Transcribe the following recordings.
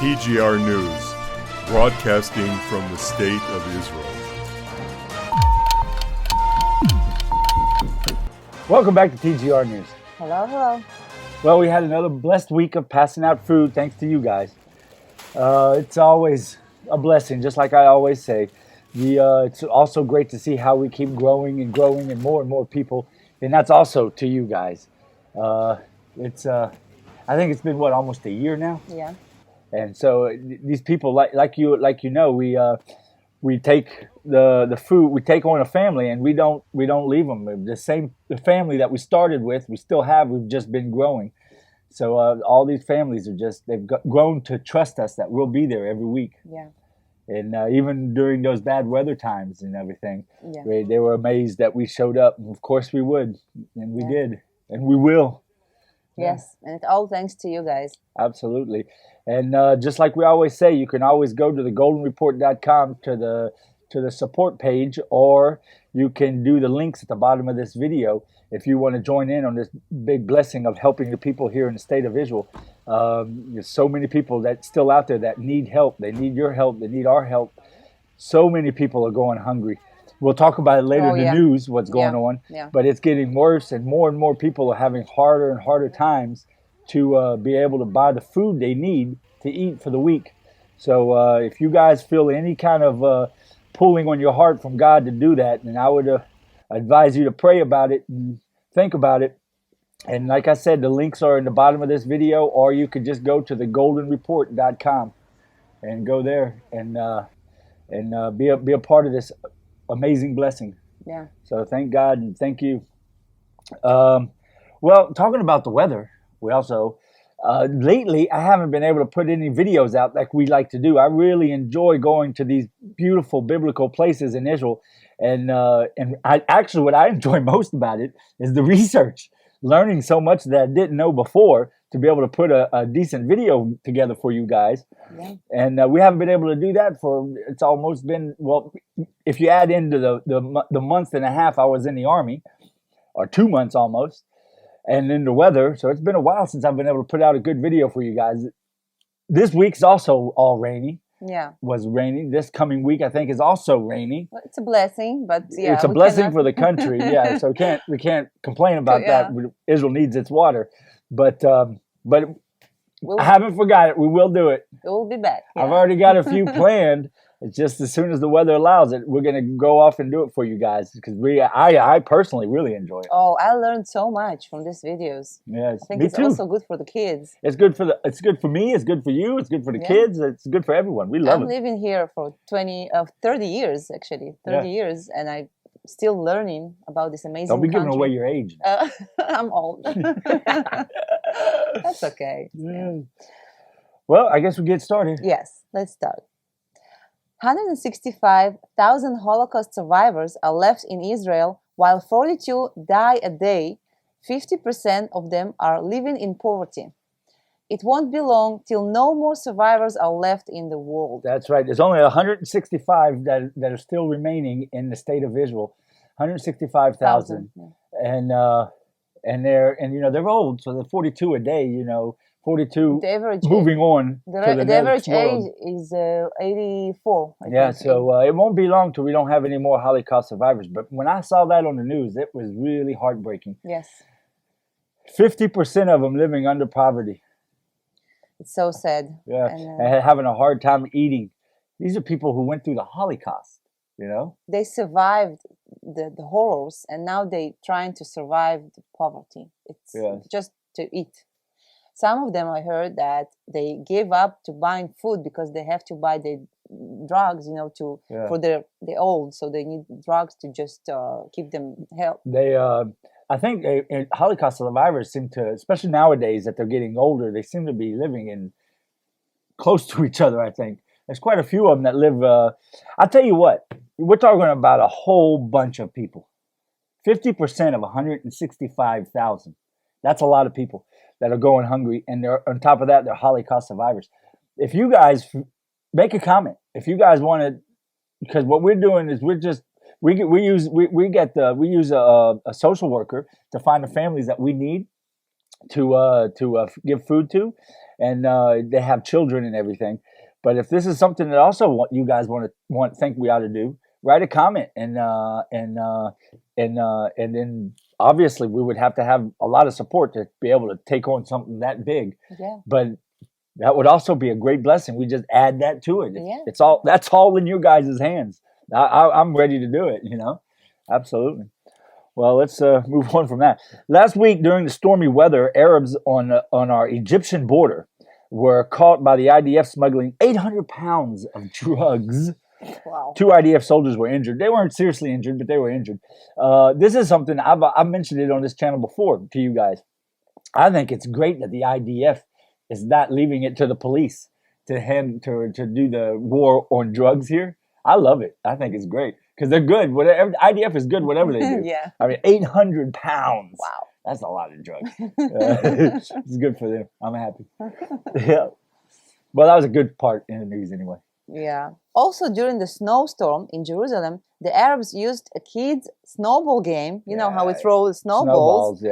TGR News, broadcasting from the State of Israel. Welcome back to TGR News. Hello, hello. Well, we had another blessed week of passing out food thanks to you guys. It's always a blessing, just like I always say. It's also great to see how we keep growing and more people, and that's also to you guys. I think it's been almost a year now. Yeah. And so these people, like you know, we take the food, we take on a family, and we don't leave them. The family that we started with, we still have. We've just been growing. So all these families they've grown to trust us that we'll be there every week. Yeah. And even during those bad weather times and everything, yeah. they were amazed that we showed up. And of course we would, and we did, and we will. Yes, and it's all thanks to you guys. Absolutely. And just like we always say, you can always go to thegoldenreport.com to the support page, or you can do the links at the bottom of this video if you want to join in on this big blessing of helping the people here in the state of Israel. There's so many people that's still out there that need help. They need your help. They need our help. So many people are going hungry. We'll talk about it later in the news, what's going on. Yeah. But it's getting worse, and more people are having harder and harder times to be able to buy the food they need to eat for the week. So if you guys feel any kind of pulling on your heart from God to do that, then I would advise you to pray about it and think about it. And like I said, the links are in the bottom of this video, or you could just go to thegoldenreport.com and go there and be a part of this amazing blessing. Yeah. So thank God and thank you. Well, talking about the weather, we also lately I haven't been able to put any videos out like we like to do. I really enjoy going to these beautiful biblical places in Israel, and what I enjoy most about it is the research, learning so much that I didn't know before, to be able to put a decent video together for you guys. Yeah. And we haven't been able to do that it's almost been, if you add into the month and a half I was in the Army, or 2 months almost, and then the weather. So it's been a while since I've been able to put out a good video for you guys. This week's also all rainy. Yeah. Was rainy. This coming week I think is also rainy. Well, it's a blessing, but it's a blessing for the country. Yeah. So we can't complain about that. Israel needs its water, but I haven't forgot it. We will do it. We'll be back. Yeah. I've already got a few planned. It's just as soon as the weather allows it, we're going to go off and do it for you guys, because I personally really enjoy it. Oh, I learned so much from these videos. Yes, I think it's also good for the kids. It's good for me. It's good for you. It's good for the kids. It's good for everyone. We love it. I'm living here for 30 years, actually. 30 years, and I'm still learning about this amazing Don't be giving country. away your age. I'm old. That's okay. Yeah. Well, I guess we get started. Yes, let's start. 165,000 Holocaust survivors are left in Israel, while 42 die a day. 50% of them are living in poverty. It won't be long till no more survivors are left in the world. That's right. There's only 165 that are still remaining in the state of Israel. 165,000, and they're old, so they're 42 a day. 42 moving on. The average age is 84. I think. So it won't be long till we don't have any more Holocaust survivors. But when I saw that on the news, it was really heartbreaking. Yes. 50% of them living under poverty. It's so sad. Yeah, and having a hard time eating. These are people who went through the Holocaust, They survived the horrors, and now they're trying to survive the poverty. It's just to eat. Some of them, I heard that they gave up to buying food because they have to buy the drugs, for they're old, so they need drugs to just keep them healthy. I think Holocaust survivors seem to, especially nowadays that they're getting older, they seem to be living in close to each other. I think there's quite a few of them that live. I'll tell you what, we're talking about a whole bunch of people. 50% of 165,000. That's a lot of people that are going hungry, and they're on top of that, they're Holocaust survivors. If you guys make a comment, if you guys want to, because what we're doing is we use a social worker to find the families that we need, to give food to, and they have children and everything. But if this is something that also you guys think we ought to do, write a comment, and then obviously we would have to have a lot of support to be able to take on something that big. Yeah. But that would also be a great blessing. We just add that to it. Yeah. That's all in your guys' hands. I'm ready to do it. Absolutely. Well, let's move on from that. Last week, during the stormy weather, Arabs on our Egyptian border were caught by the IDF smuggling 800 pounds of drugs. Wow. 2 IDF soldiers were injured. They weren't seriously injured, but they were injured. This is something I've mentioned it on this channel before to you guys. I think it's great that the IDF is not leaving it to the police to do the war on drugs here. I love it. I think it's great because they're good. IDF is good, whatever they do. Yeah. I mean, 800 pounds. Wow. That's a lot of drugs. It's good for them. I'm happy. Yeah. Well, that was a good part in the news anyway. Yeah. Also, during the snowstorm in Jerusalem, the Arabs used a kids' snowball game. You know how we throw snowballs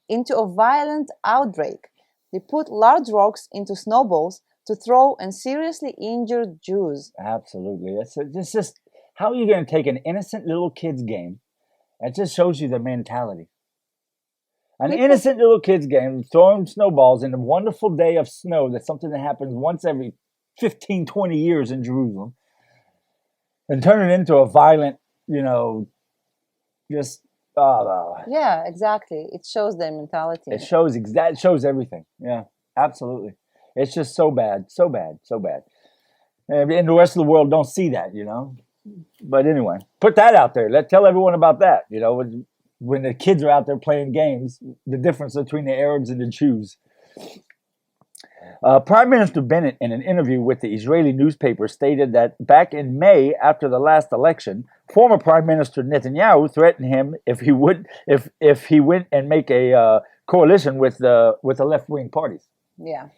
into a violent outbreak. They put large rocks into snowballs to throw and seriously injure Jews. Absolutely. It's just how are you going to take an innocent little kid's game? It just shows you their mentality. An innocent little kid's game, throwing snowballs in a wonderful day of snow. That's something that happens once every 15, 20 years in Jerusalem. And turn it into a violent, just... Yeah, exactly. It shows their mentality. It shows everything. Yeah, absolutely. It's just so bad. And the rest of the world don't see that, But anyway, put that out there. Tell everyone about that. When the kids are out there playing games, the difference between the Arabs and the Jews. Prime Minister Bennett, in an interview with the Israeli newspaper, stated that back in May, after the last election, former Prime Minister Netanyahu threatened him if he went and make a coalition with the left-wing parties. Yeah.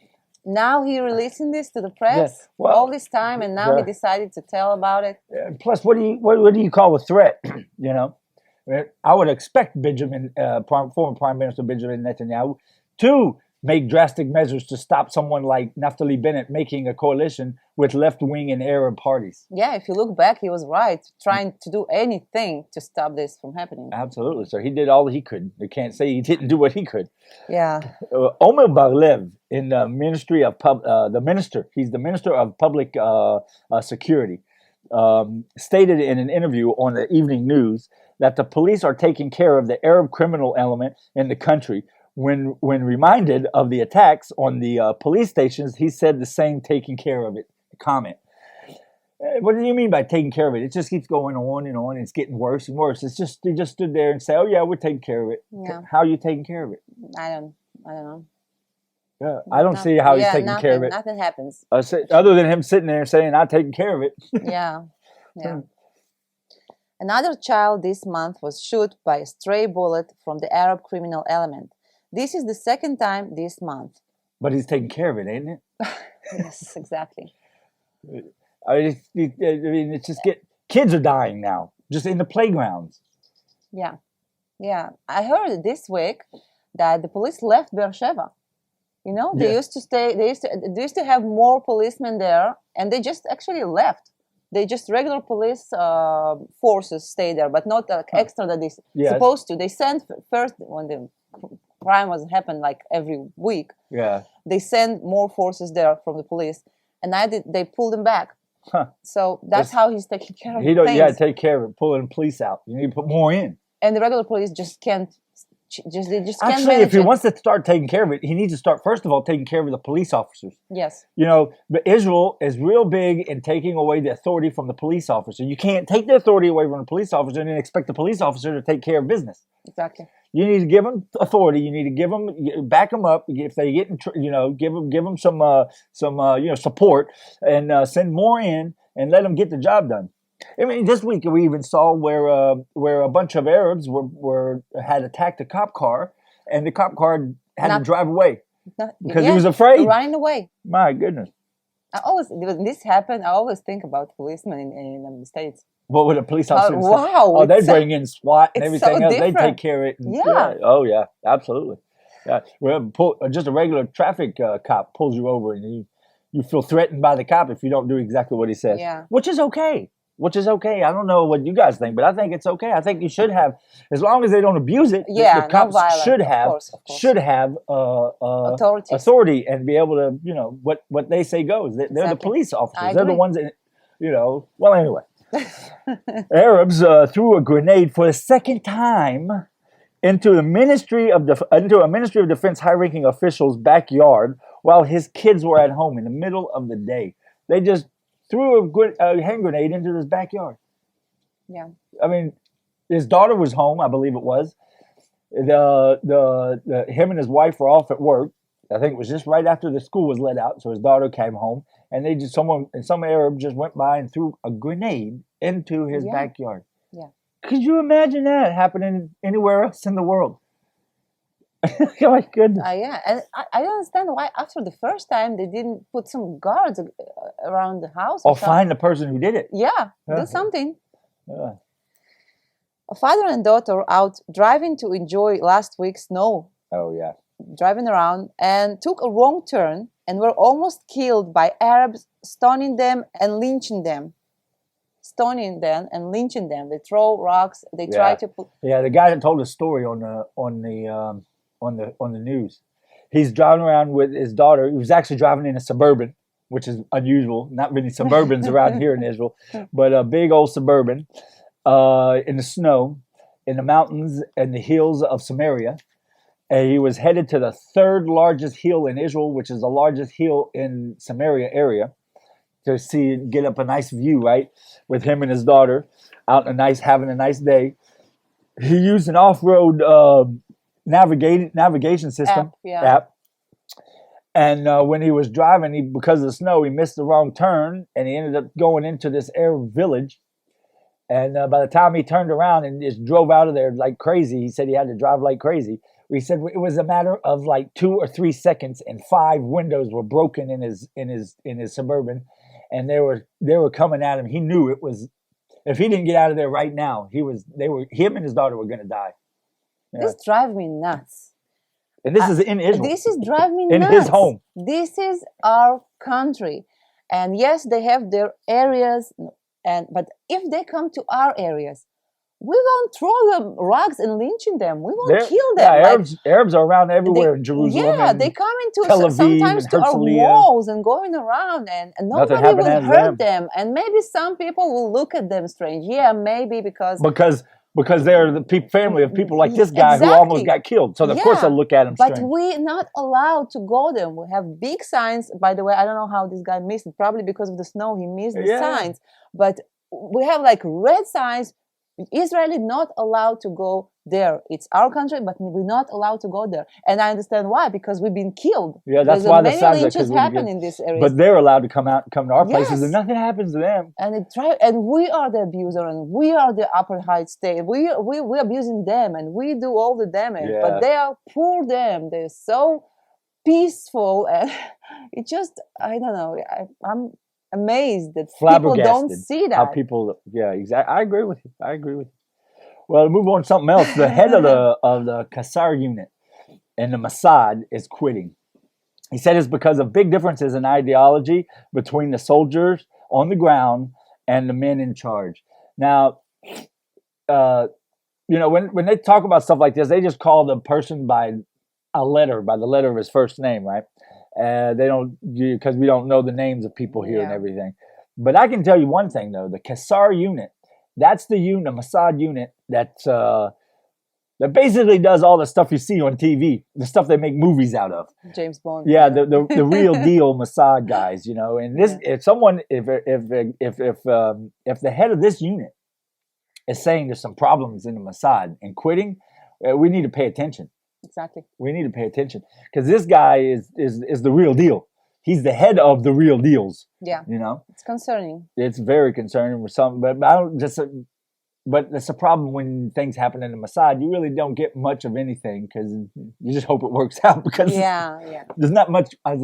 Now he releasing this to the press all this time, and now he decided to tell about it. Plus, what do you call a threat? I would expect former Prime Minister Benjamin Netanyahu to make drastic measures to stop someone like Naftali Bennett making a coalition with left-wing and Arab parties. Yeah, if you look back, he was right, trying to do anything to stop this from happening. Absolutely. So he did all he could. You can't say he didn't do what he could. Yeah. Omer Bar-Lev, in the Ministry of he's the Minister of Public Security, stated in an interview on the Evening News that the police are taking care of the Arab criminal element in the country. When reminded of the attacks on the police stations, he said the same taking care of it comment. What do you mean by taking care of it? It just keeps going on and on. And it's getting worse and worse. It's just they just stood there and say, "Oh yeah, we're taking care of it." Yeah. How are you taking care of it? I don't know. Yeah, I don't see how he's taking care of it. Nothing happens. Other than him sitting there saying, "I'm taking care of it." Yeah. Another child this month was shot by a stray bullet from the Arab criminal element. This is the second time this month. But he's taking care of it, ain't it? Yes, exactly. I mean, it's just kids are dying now, just in the playgrounds. Yeah. I heard this week that the police left Beersheba. They used to stay. They used to have more policemen there, and they just actually left. They just regular police forces stay there, but not extra that they supposed to. They sent first when the crime was happened like every week. Yeah. They send more forces there from the police, and they pulled them back. Huh. So that's how he's taking care of things. Yeah, take care of it. Pulling police out. You need to put more in. And the regular police just can't. Actually, if he wants to start taking care of it, he needs to start first of all taking care of the police officers. Yes. But Israel is real big in taking away the authority from the police officer. You can't take the authority away from the police officer and then expect the police officer to take care of business. Exactly. You need to give them authority. You need to back them up. If they get, give them some support and send more in and let them get the job done. I mean, this week we even saw where a bunch of Arabs had attacked a cop car, and the cop car had to drive away because he was afraid, running away. My goodness! When this happened, I always think about policemen in the States. What would a police officer say? Wow! Oh, they bring in SWAT and everything else. They take care of it. Yeah. Oh, yeah. Absolutely. Yeah, well, just a regular traffic cop pulls you over, and you feel threatened by the cop if you don't do exactly what he says. Yeah. Which is okay. Which is okay. I don't know what you guys think, but I think it's okay. I think you should have, as long as they don't abuse it. Yeah, the cops no violence, should of have course. authority and be able to, what they say goes. They're the police officers. They're the ones that, Well, anyway, Arabs threw a grenade for the second time into a Ministry of Defense high-ranking official's backyard while his kids were at home in the middle of the day. They just threw a hand grenade into his backyard. Yeah. I mean, his daughter was home, I believe it was. Him and his wife were off at work. I think it was just right after the school was let out, so his daughter came home, and some Arab just went by and threw a grenade into his backyard. Yeah. Could you imagine that happening anywhere else in the world? Oh my goodness. Yeah, and I don't understand why after the first time they didn't put some guards around the house. Or find the person who did it. Yeah, do something. Yeah. A father and daughter out driving to enjoy last week's snow. Oh, yeah. Driving around and took a wrong turn and were almost killed by Arabs stoning them and lynching them. They throw rocks. They try to put. Yeah, the guy that told the story on the news. He's driving around with his daughter. He was actually driving in a Suburban, which is unusual. Not many Suburbans around here in Israel, but a big old Suburban in the snow, in the mountains and the hills of Samaria. And he was headed to the third largest hill in Israel, which is the largest hill in Samaria area, to get up a nice view, right, with him and his daughter out having a nice day. He used an off-road navigation system app. And when he was driving, because of the snow, he missed the wrong turn, and he ended up going into this Arab village. And by the time he turned around and just drove out of there like crazy, he said he had to drive like crazy. He said it was a matter of like 2 or 3 seconds, and 5 windows were broken in his Suburban, and they were coming at him. He knew it was, if he didn't get out of there right now, him and his daughter were going to die. Yeah. This drives me nuts. And this is in Israel. This is driving me nuts. In his home. This is our country, and yes, they have their areas, but if they come to our areas, we won't throw them rocks and lynching them. We won't kill them. Yeah, Arabs are around everywhere in Jerusalem. Yeah, they come into Tel Aviv sometimes to our walls and going around, and nobody will hurt them. And maybe some people will look at them strange. Yeah, maybe because they're the family of people like this guy who almost got killed. So of course they'll look at him strange. But we're not allowed to go there. We have big signs. By the way, I don't know how this guy missed it. Probably because of the snow, he missed the signs. But we have like red signs. Israel is not allowed to go there. It's our country, but we're not allowed to go there. And I understand why, because we've been killed. Yeah, that's why the signs lynches happen in this area. But they're allowed to come to our places, and nothing happens to them. And we are the abuser, and we are the apartheid state. We're abusing them, and we do all the damage. Yeah. But they are poor them. They're so peaceful, and it just, I don't know. I'm amazed that people don't see that. How people, exactly. I agree with you. Well, move on to something else. The head of the Qassar unit in the Mossad is quitting. He said it's because of big differences in ideology between the soldiers on the ground and the men in charge. Now, when they talk about stuff like this, they just call the person by the letter of his first name, right? They don't, because we don't know the names of people here and everything. But I can tell you one thing though: the Qassar unit, that's the Mossad unit that basically does all the stuff you see on TV, the stuff they make movies out of. James Bond. Yeah, the real deal Mossad guys, And this, if the head of this unit is saying there's some problems in the Mossad and quitting, we need to pay attention. Exactly. We need to pay attention because this guy is the real deal. He's the head of the real deals. Yeah. It's concerning. It's very concerning with some, but I don't just. But it's a problem when things happen in the Mossad. You really don't get much of anything because you just hope it works out because there's not much as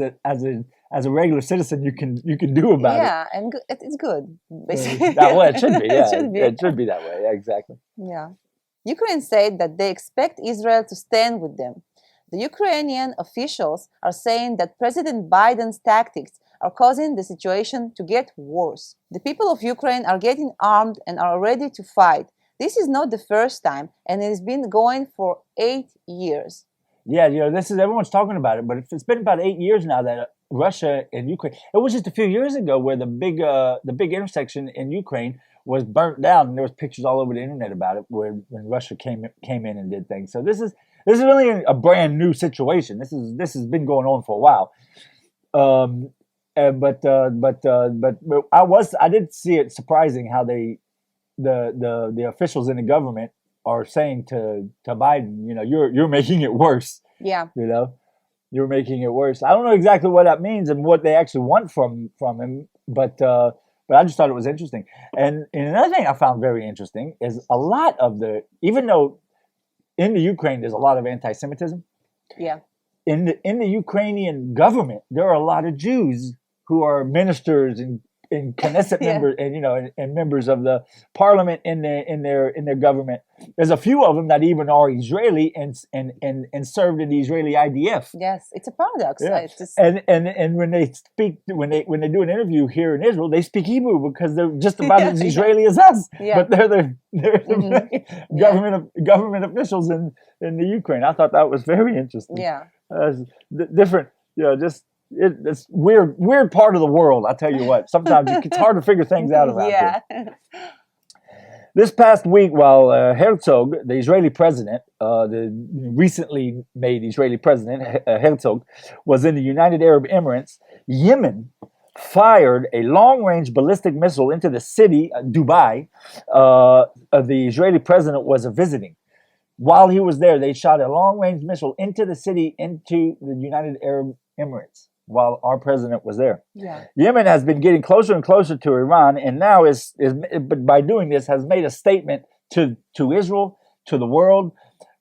a regular citizen you can do about it. Yeah, and it's good basically. Well, it should be. Yeah, it should be that way. Yeah, exactly. Yeah. Ukraine said that they expect Israel to stand with them. The Ukrainian officials are saying that President Biden's tactics are causing the situation to get worse. The people of Ukraine are getting armed and are ready to fight. This is not the first time, and it has been going for 8 years. Yeah, this is, everyone's talking about it, but it's been about 8 years now that Russia and Ukraine. It was just a few years ago where the big intersection in Ukraine was burnt down, and there was pictures all over the internet about it when Russia came in and did things. So this is really a brand new situation. This has been going on for a while. But I did see it surprising how the officials in the government are saying to Biden, you're making it worse. Yeah. You're making it worse. I don't know exactly what that means and what they actually want from him, but I just thought it was interesting. And another thing I found very interesting is a lot of even though in the Ukraine there's a lot of anti-Semitism. Yeah. In the Ukrainian government, there are a lot of Jews who are ministers and Knesset members, and members of the parliament in their government. There's a few of them that even are Israeli and served in the Israeli IDF. Yes, it's a paradox. Yeah. And when they speak, when they do an interview here in Israel, they speak Hebrew because they're just about as Israeli as us. Yeah. But they're the government officials in the Ukraine. I thought that was very interesting. Yeah, different. It's weird part of the world. I tell you what, sometimes it's hard to figure things out about. Yeah. This past week, while Herzog, the Israeli president, the recently made Israeli president, Herzog, was in the United Arab Emirates, Yemen fired a long-range ballistic missile into the city, Dubai, the Israeli president was visiting. While he was there, they shot a long-range missile into the city, into the United Arab Emirates, while our president was there. Yeah. Yemen has been getting closer and closer to Iran, and now but by doing this has made a statement to Israel, to the world.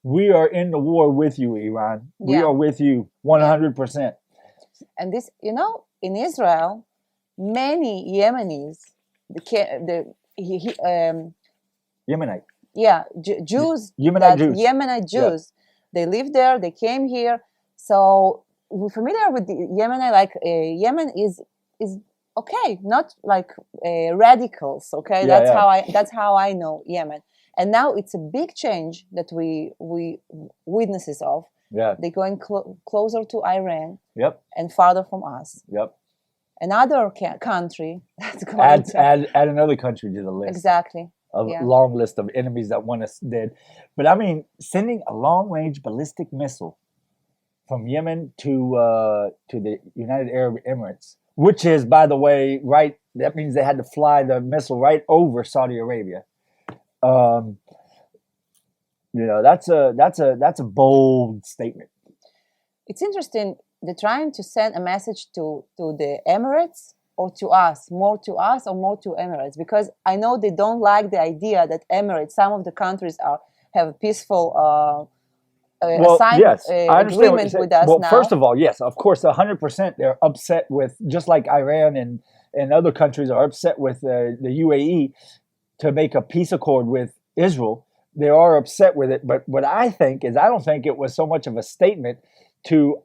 We are in the war with you, Iran. We are with you 100%. And this, in Israel, many Yemenis, Yemenite. Yeah, Jews. Yemenite Jews. They live there. They came here. So we're familiar with the Yemenite. Like Yemen is okay, not like radicals. Okay, that's how I know Yemen. And now it's a big change that we witnesses of. Yeah, they're going closer to Iran. Yep. And farther from us. Yep. Another country that's going add another country to the list. Exactly. A long list of enemies that want us dead. But I mean, sending a long-range ballistic missile from Yemen to the United Arab Emirates, which is, by the way, that means they had to fly the missile right over Saudi Arabia. That's a bold statement. It's interesting. They're trying to send a message to the Emirates, or to us, more to us or more to Emirates, because I know they don't like the idea that Emirates, some of the countries have a peaceful agreement with us now. First of all, yes, of course, 100% they're upset with, just like Iran and other countries are upset with the UAE to make a peace accord with Israel. They are upset with it, but what I think is, I don't think it was so much of a statement to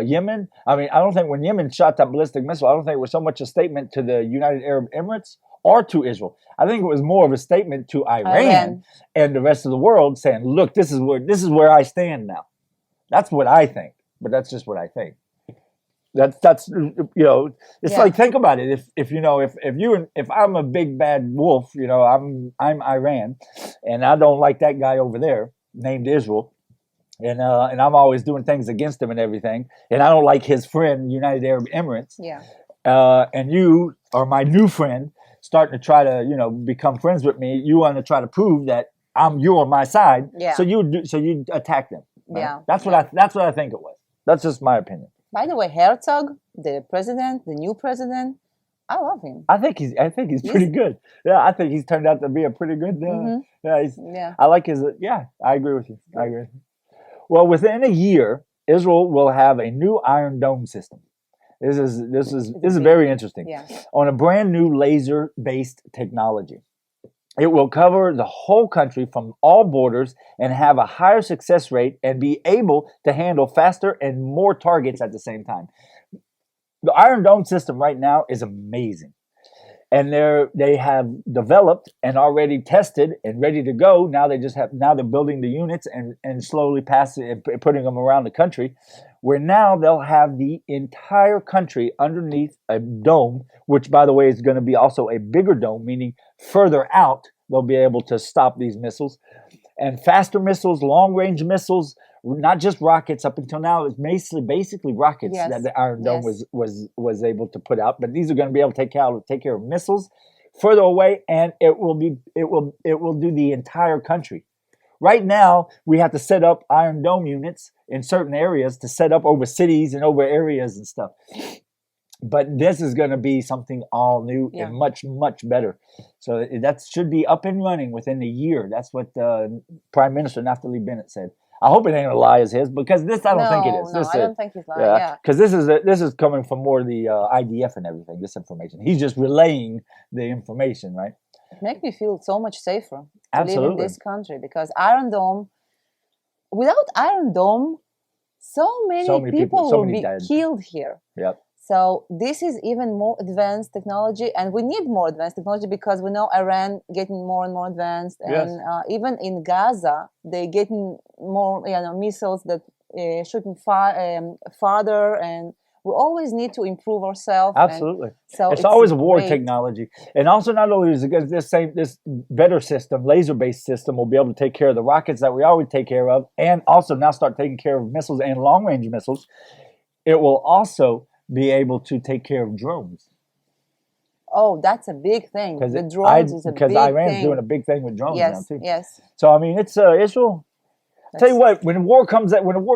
Yemen. I mean, I don't think when Yemen shot that ballistic missile, I don't think it was so much a statement to the United Arab Emirates or to Israel. I think it was more of a statement to Iran and the rest of the world, saying, "Look, this is where I stand now." That's what I think, but that's just what I think. It's like, think about it. If I'm a big bad wolf, I'm Iran, and I don't like that guy over there named Israel. And I'm always doing things against him and everything. And I don't like his friend, United Arab Emirates. Yeah. And you are my new friend, starting to try to, become friends with me. You want to try to prove that you're on my side. Yeah. So you attack them. Right? Yeah. That's what I think it was. That's just my opinion. By the way, Herzog, the new president, I love him. I think he's pretty good. Yeah, I think he's turned out to be a pretty good. I like his. I agree with you. I agree. Well, within a year, Israel will have a new Iron Dome system. This is very interesting. Yeah. On a brand new laser-based technology. It will cover the whole country from all borders and have a higher success rate and be able to handle faster and more targets at the same time. The Iron Dome system right now is amazing. And they have developed and already tested and ready to go. Now they're building the units and slowly passing and putting them around the country, where now they'll have the entire country underneath a dome, which by the way is going to be also a bigger dome, meaning further out they'll be able to stop these missiles. And faster missiles, long range missiles, not just rockets. Up until now, it's basically rockets that the Iron Dome was able to put out. But these are going to be able to take care of missiles further away, and it will do the entire country. Right now, we have to set up Iron Dome units in certain areas to set up over cities and over areas and stuff. But this is going to be something all new and much, much better. So that should be up and running within a year. That's what Prime Minister Naftali Bennett said. I hope it ain't a lie as his, because this I don't think it is. No, I don't think he's lying. Yeah, because this is coming from more the IDF and everything. This information, he's just relaying the information, right? It makes me feel so much safer to Absolutely. live in this country, because Iron Dome. Without Iron Dome, so many people will be killed here. Yep. So this is even more advanced technology, and we need more advanced technology because we know Iran getting more and more advanced, and even in Gaza they getting more missiles that shooting farther, and we always need to improve ourselves. Absolutely. So it's always war technology, and also not only is it this better system, laser-based system, will be able to take care of the rockets that we always take care of, and also now start taking care of missiles and long-range missiles. It will also be able to take care of drones. Oh, that's a big thing. The drones is a big thing. Because Iran's doing a big thing with drones now too. Yes. So I mean, it's Israel. Tell you what, when a war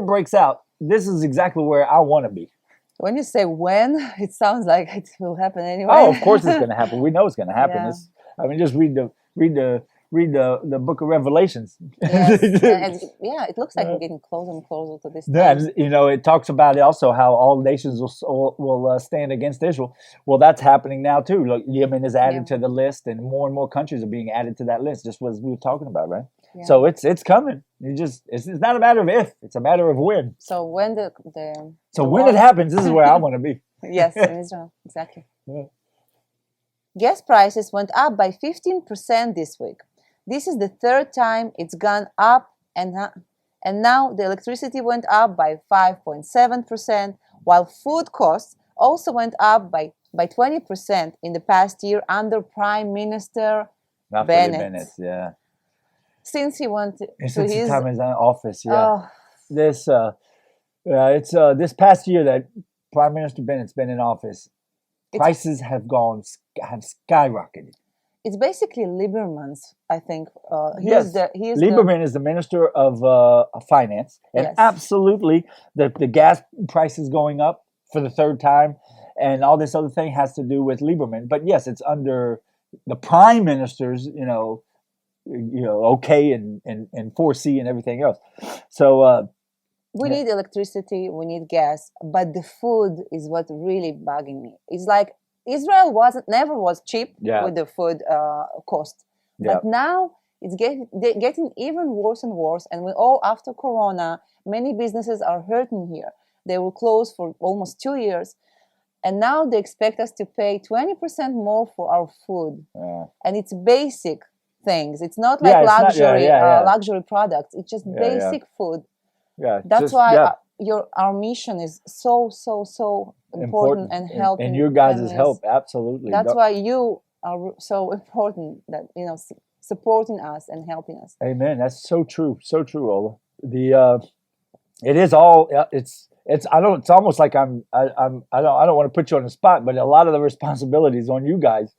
breaks out, this is exactly where I want to be. When you say when, it sounds like it will happen anyway. Oh, of course it's going to happen. We know it's going to happen. I mean, just read the book of Revelations. Yes. It looks like we're getting closer and closer to this time. Yeah, it talks about also how all nations will stand against Israel. Well, that's happening now too. Look, Yemen is added to the list, and more countries are being added to that list. Just what we were talking about, right? Yeah. So it's coming. It's not a matter of if; it's a matter of when. So when when it happens, this is where I want to be. Yes, in Israel, exactly. Yeah. Gas prices went up by 15% this week. This is the third time it's gone up, and now the electricity went up by 5.7%, while food costs also went up by 20% in the past year under Prime Minister Bennett. Yeah. Since he went to his time in office, this this past year that Prime Minister Bennett's been in office, prices have skyrocketed. It's basically Lieberman's, I think. Lieberman is the Minister of Finance, and absolutely the gas prices going up for the third time, and all this other thing has to do with Lieberman. But yes, it's under the Prime Minister's, okay and foresee and everything else. So we need electricity, we need gas, but the food is what really bugging me. It's like Israel never was cheap with the food cost, but now it's getting even worse and worse. And after Corona, many businesses are hurting here. They will close for almost 2 years, and now they expect us to pay 20% more for our food, and it's basic things. It's not like luxury products. It's just basic food. Yeah, that's why our mission is so important and helping. And your guys' help, absolutely. That's why you are so important. That supporting us and helping us. Amen. That's so true, Ola. It is all. It's almost like I don't want to put you on the spot, but a lot of the responsibility is on you guys.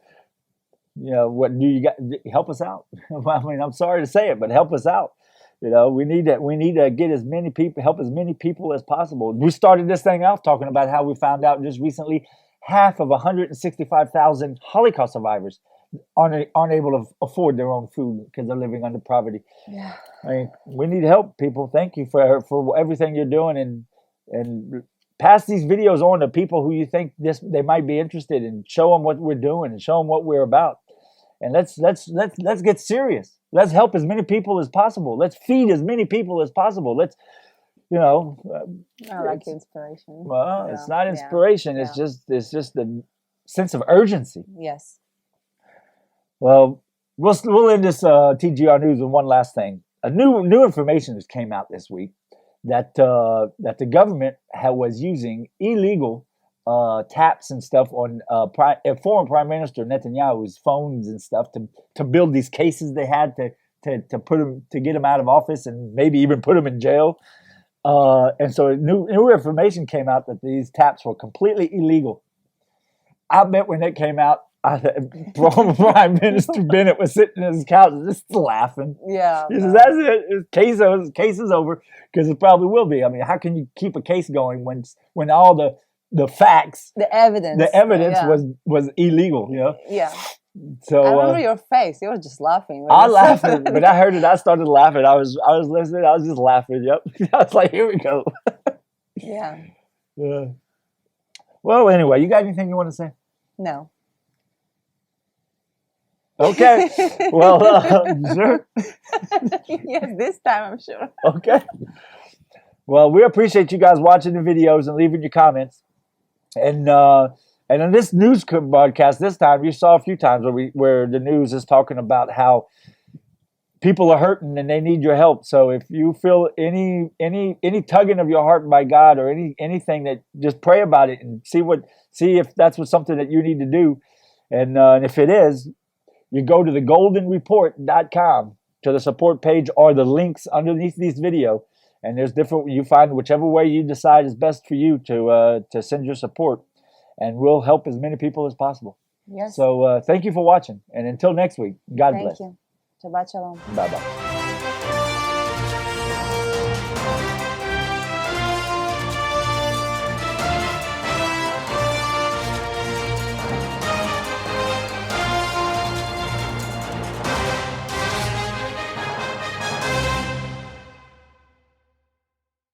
What do you got? Help us out. I mean, I'm sorry to say it, but help us out. We need to get help as many people as possible. We started this thing off talking about how we found out just recently half of 165,000 Holocaust survivors aren't able to afford their own food because they're living under poverty. Yeah. I mean, we need help, people. Thank you for everything you're doing, and pass these videos on to people who you think they might be interested in. Show them what we're doing and show them what we're about. and let's get serious. Let's help as many people as possible. Let's feed as many people as possible. Let's, you know, I like inspiration. Well, it's not inspiration. It's just the sense of urgency. Yes. Well, we'll end this TGR news with one last thing. A new information just came out this week that the government was using illegal taps and stuff on former Prime Minister Netanyahu's phones and stuff to build these cases they had to put him, to get him out of office and maybe even put him in jail. And so new information came out that these taps were completely illegal. I bet when it came out, former Prime Minister Bennett was sitting on his couch just laughing. Yeah. He says, "That's it. Case is over," because it probably will be. I mean, how can you keep a case going when all the facts, the evidence was illegal? You know. Yeah. So I remember your face. You were just laughing. I laughed when I heard it. I started laughing. I was listening. I was just laughing. Yep. I was like, "Here we go." Yeah. Yeah. Well, anyway, you got anything you want to say? No. Okay. Well, sure. Yes, this time I'm sure. Okay. Well, we appreciate you guys watching the videos and leaving your comments. And in this news broadcast this time, you saw a few times where the news is talking about how people are hurting and they need your help. So if you feel any tugging of your heart by God or anything, that just pray about it and see if that's something that you need to do. And if it is, you go to thegoldenreport.com to the support page or the links underneath this video, and there's different. You find whichever way you decide is best for you to send your support, and we'll help as many people as possible. Yes. So thank you for watching, and until next week, God bless. Thank you. Shabbat shalom. Bye bye.